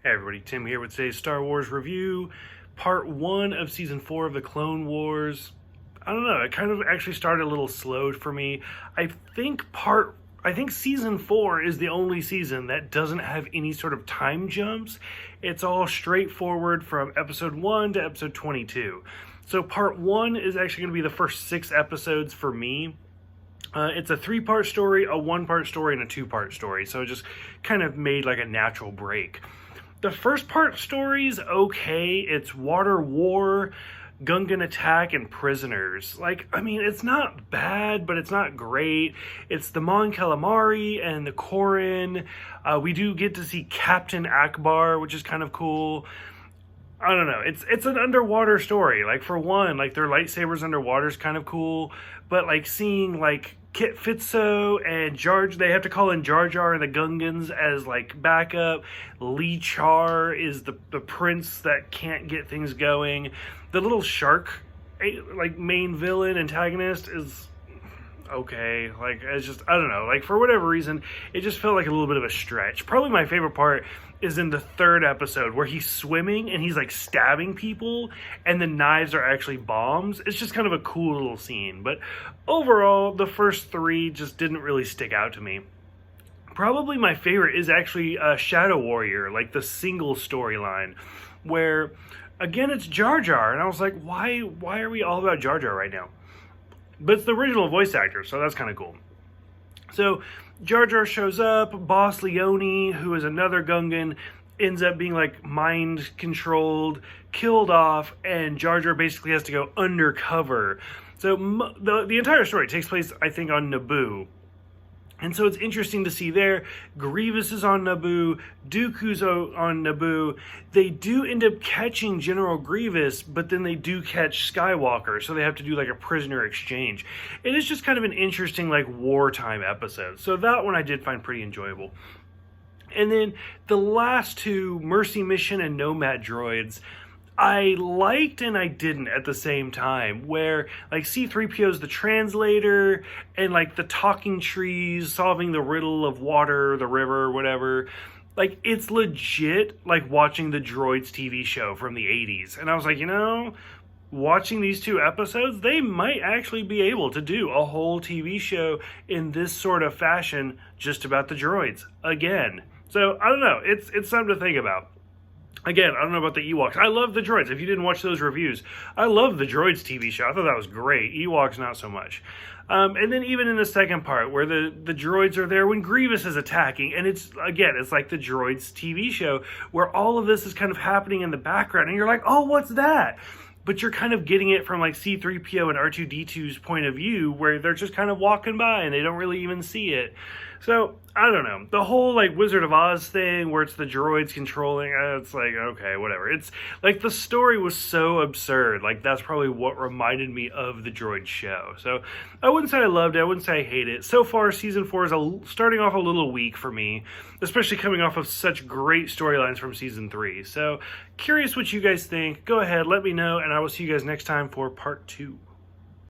Hey everybody, Tim here with today's Star Wars review, part 1 of season 4 of the Clone Wars. I don't know, it kind of actually started a little slowed for me. I think season 4 is the only season that doesn't have any sort of time jumps. It's all straightforward from episode 1 to episode 22. So part 1 is actually going to be the first 6 episodes for me. It's a 3-part story, a 1-part story, and a 2-part story. So it just kind of made like a natural break. The first part story's okay. It's Water War, Gungan Attack, and Prisoners. It's not bad, but it's not great. It's the Mon Calamari and the Corrin. We do get to see Captain Akbar, which is kind of cool. I don't know. It's an underwater story. For one, their lightsabers underwater is kind of cool. But seeing Kit Fisto and they have to call in Jar Jar and the Gungans as backup. Lee Char is the prince that can't get things going. The little shark main villain antagonist is okay. It's just, I don't know, for whatever reason it just felt like a little bit of a stretch. Probably my favorite part is in the 3rd episode where he's swimming and he's stabbing people and the knives are actually bombs. It's just kind of a cool little scene, but overall the first 3 just didn't really stick out to me. Probably my favorite is actually Shadow Warrior, the single storyline where again it's Jar Jar, and I was like, why are we all about Jar Jar right now? But it's the original voice actor, so that's kind of cool. So Jar Jar shows up, Boss Leone, who is another Gungan, ends up being mind controlled, killed off, and Jar Jar basically has to go undercover. So the entire story takes place, I think, on Naboo. And so it's interesting to see there. Grievous is on Naboo. Dooku's on Naboo. They do end up catching General Grievous, but then they do catch Skywalker, so they have to do a prisoner exchange. It is just kind of an interesting wartime episode. So that one I did find pretty enjoyable. And then the last 2, Mercy Mission and Nomad Droids, I liked and I didn't at the same time, where C-3PO is the translator and the talking trees solving the riddle of water, the river, whatever. It's legit watching the Droids TV show from the 80s. And I was watching these 2 episodes, they might actually be able to do a whole TV show in this sort of fashion just about the droids again. So I don't know, it's something to think about. Again, I don't know about the Ewoks. I love the droids. If you didn't watch those reviews, I love the droids TV show. I thought that was great. Ewoks, not so much. And then even in the second part, where the droids are there when Grievous is attacking, and it's like the droids TV show, where all of this is kind of happening in the background, and you're like, oh, what's that? But you're kind of getting it from C-3PO and R2-D2's point of view, where they're just kind of walking by and they don't really even see it. So, I don't know. The whole Wizard of Oz thing where it's the droids controlling, it's okay, whatever. It's the story was so absurd. That's probably what reminded me of the droid show. So, I wouldn't say I loved it. I wouldn't say I hate it. So far, season 4 is starting off a little weak for me, especially coming off of such great storylines from season 3. So, curious what you guys think. Go ahead, let me know, and I will see you guys next time for part 2.